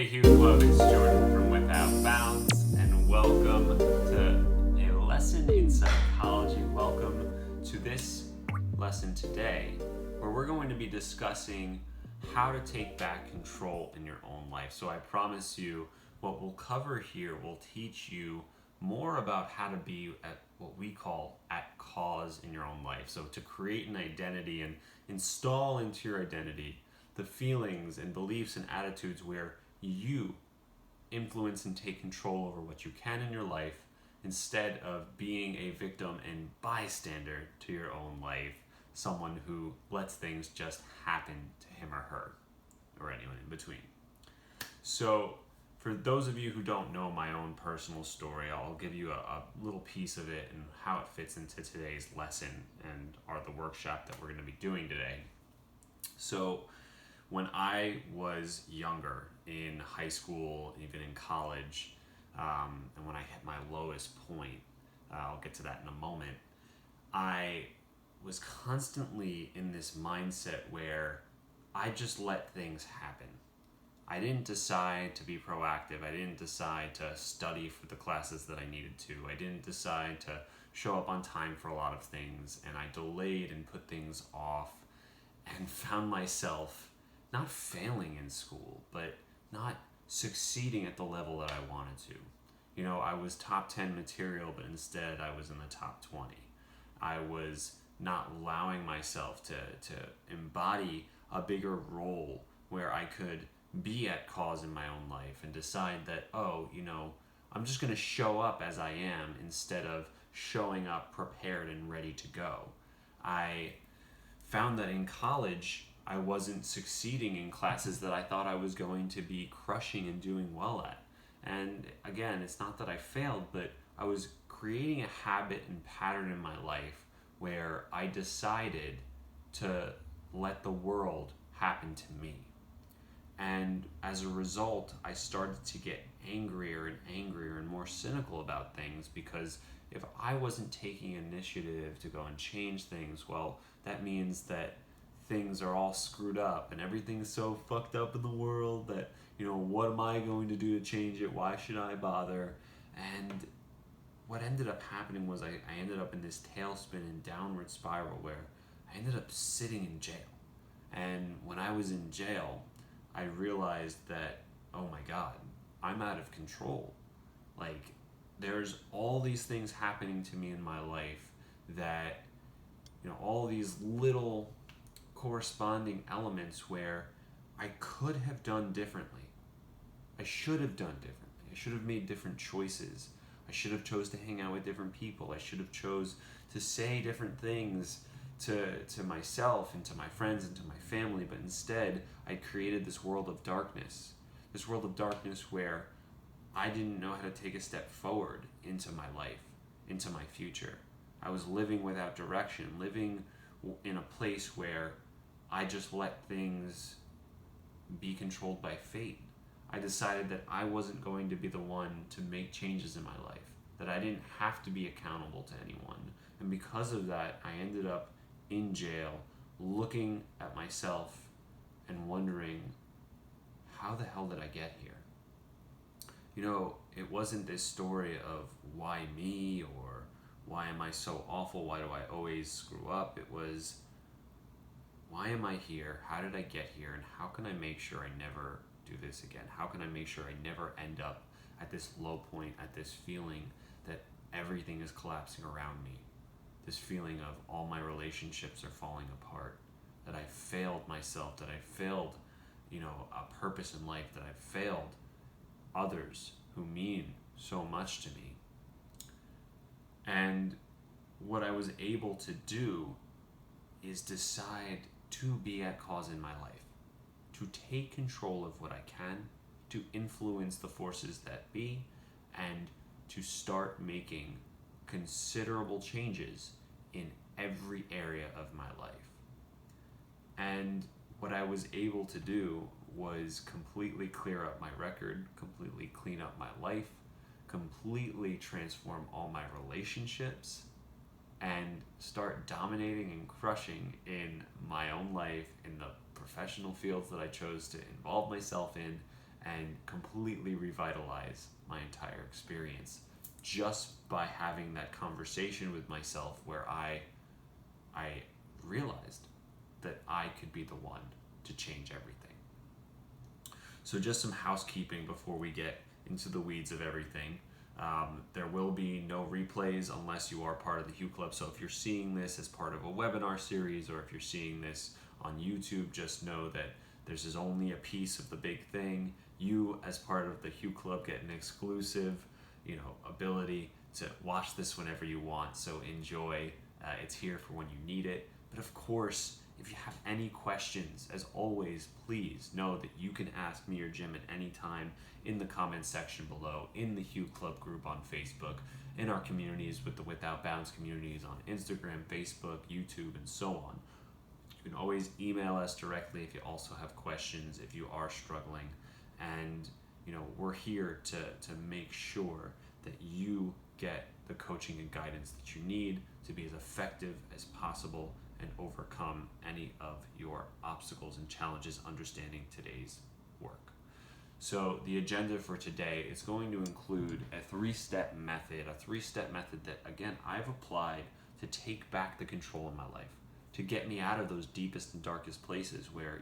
Hey Huge Love, it's Jordan from Without Bounds, and welcome to a lesson in psychology. Welcome to this lesson today, where we're going to be discussing how to take back control in your own life. So I promise you, what we'll cover here will teach you more about how to be at what we call at cause in your own life. So to create an identity and install into your identity the feelings and beliefs and attitudes where you influence and take control over what you can in your life instead of being a victim and bystander to your own life, someone who lets things just happen to him or her or anyone in between. So for those of you who don't know my own personal story, I'll give you a little piece of it and how it fits into today's lesson and the workshop that we're going to be doing today. So when I was younger, in high school, even in college, and when I hit my lowest point, I'll get to that in a moment, I was constantly in this mindset where I just let things happen. I didn't decide to be proactive. I didn't decide to study for the classes that I needed to. I didn't decide to show up on time for a lot of things, and I delayed and put things off and found myself not failing in school, but not succeeding at the level that I wanted to. You know, I was top 10 material, but instead I was in the top 20. I was not allowing myself to embody a bigger role where I could be at cause in my own life and decide that, I'm just going to show up as I am instead of showing up prepared and ready to go. I found that in college, I wasn't succeeding in classes that I thought I was going to be crushing and doing well at. And again, it's not that I failed, but I was creating a habit and pattern in my life where I decided to let the world happen to me. And as a result, I started to get angrier and more cynical about things, because if I wasn't taking initiative to go and change things, well, that means that things are all screwed up and everything's so fucked up in the world that, what am I going to do to change it? Why should I bother? And what ended up happening was I ended up in this tailspin and downward spiral where I ended up sitting in jail. And when I was in jail, I realized that, oh my God, I'm out of control. Like, there's all these things happening to me in my life that, all these little corresponding elements where I could have done differently. I should have done differently. I should have made different choices. I should have chose to hang out with different people. I should have chose to say different things to myself and to my friends and to my family, but instead I created this world of darkness. This world of darkness where I didn't know how to take a step forward into my life, into my future. I was living without direction, living in a place where I just let things be controlled by fate. I decided that I wasn't going to be the one to make changes in my life, that I didn't have to be accountable to anyone. And because of that, I ended up in jail, looking at myself and wondering, how the hell did I get here? It wasn't this story of why me or why am I so awful? Why do I always screw up? It was, why am I here? How did I get here? And how can I make sure I never do this again? How can I make sure I never end up at this low point, at this feeling that everything is collapsing around me? This feeling of all my relationships are falling apart, that I failed myself, that I failed, a purpose in life, that I failed others who mean so much to me. And what I was able to do is decide to be at cause in my life, to take control of what I can, to influence the forces that be, and to start making considerable changes in every area of my life. And what I was able to do was completely clear up my record, completely clean up my life, completely transform all my relationships, and start dominating and crushing in my own life, in the professional fields that I chose to involve myself in, and completely revitalize my entire experience just by having that conversation with myself where I realized that I could be the one to change everything. So just some housekeeping before we get into the weeds of everything. There will be no replays unless you are part of the Hue Club. So if you're seeing this as part of a webinar series, or if you're seeing this on YouTube, just know that this is only a piece of the big thing. You, as part of the Hue Club, get an exclusive, ability to watch this whenever you want. So enjoy. It's here for when you need it. But of course, if you have any questions, as always, please know that you can ask me or Jim at any time in the comments section below, in the Hue Club group on Facebook, in our communities with the Without Bounds communities on Instagram, Facebook, YouTube, and so on. You can always email us directly if you also have questions, if you are struggling. And we're here to make sure that you get the coaching and guidance that you need to be as effective as possible and overcome any of your obstacles and challenges understanding today's work. So the agenda for today is going to include a three-step method that, again, I've applied to take back the control in my life, to get me out of those deepest and darkest places where,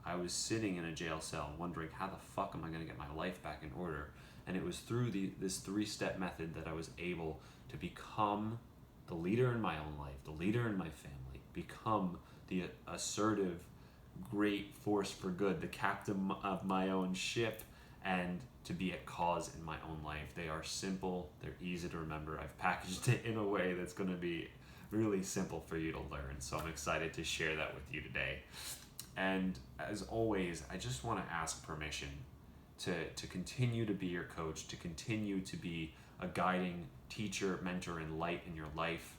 I was sitting in a jail cell wondering how the fuck am I going to get my life back in order. And it was through this three-step method that I was able to become the leader in my own life, the leader in my family, become the assertive, great force for good, the captain of my own ship, and to be at cause in my own life. They are simple, they're easy to remember. I've packaged it in a way that's going to be really simple for you to learn. So I'm excited to share that with you today. And as always, I just want to ask permission to continue to be your coach, to continue to be a guiding teacher, mentor, and light in your life.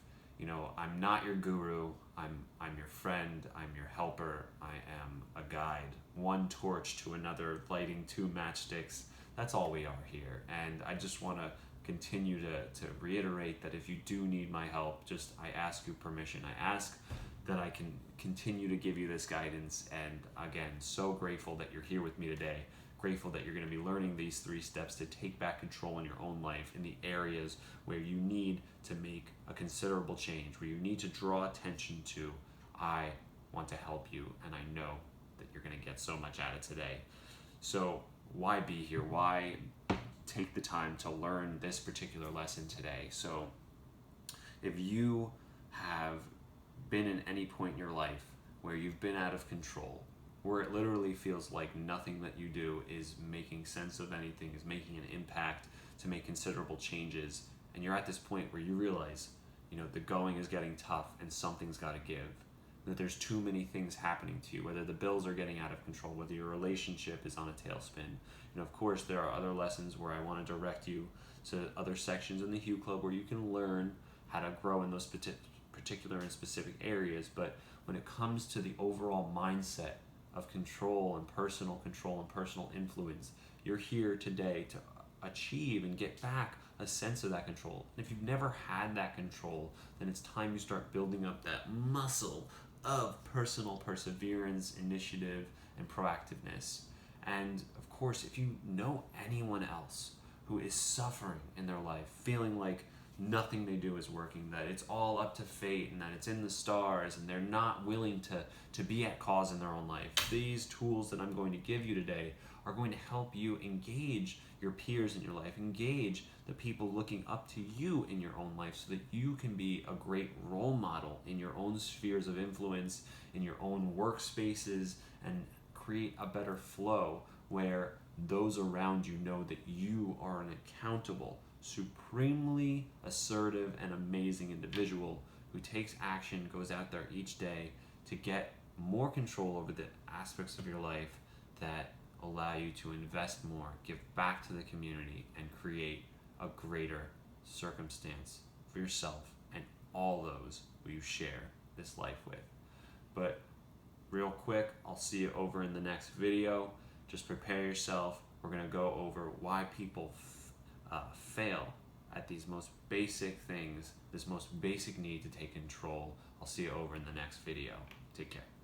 I'm not your guru. I'm your friend. I'm your helper. I am a guide. One torch to another, lighting two matchsticks. That's all we are here. And I just want to continue to reiterate that if you do need my help, I ask you permission. I ask that I can continue to give you this guidance. And again, so grateful that you're here with me today. Grateful that you're going to be learning these 3 steps to take back control in your own life in the areas where you need to make a considerable change, where you need to draw attention to. I want to help you, and I know that you're going to get so much out of today. So why be here? Why take the time to learn this particular lesson today? So if you have been in any point in your life where you've been out of control, where it literally feels like nothing that you do is making sense of anything, is making an impact to make considerable changes, and you're at this point where you realize, the going is getting tough and something's got to give, that there's too many things happening to you, whether the bills are getting out of control, whether your relationship is on a tailspin. Of course, there are other lessons where I want to direct you to other sections in the Hue Club where you can learn how to grow in those particular and specific areas. But when it comes to the overall mindset of control and personal influence, you're here today to achieve and get back a sense of that control. And if you've never had that control, then it's time you start building up that muscle of personal perseverance, initiative, and proactiveness. And of course, if you know anyone else who is suffering in their life, feeling like nothing they do is working, that it's all up to fate and that it's in the stars and they're not willing to be at cause in their own life, these tools that I'm going to give you today are going to help you engage your peers in your life, engage the people looking up to you in your own life, so that you can be a great role model in your own spheres of influence, in your own workspaces, and create a better flow where those around you know that you are an accountable, supremely assertive, and amazing individual who takes action, goes out there each day to get more control over the aspects of your life that allow you to invest more, give back to the community, and create a greater circumstance for yourself and all those who you share this life with. But real quick, I'll see you over in the next video. Just prepare yourself. We're going to go over why people fail at these most basic things, this most basic need to take control. I'll see you over in the next video. Take care.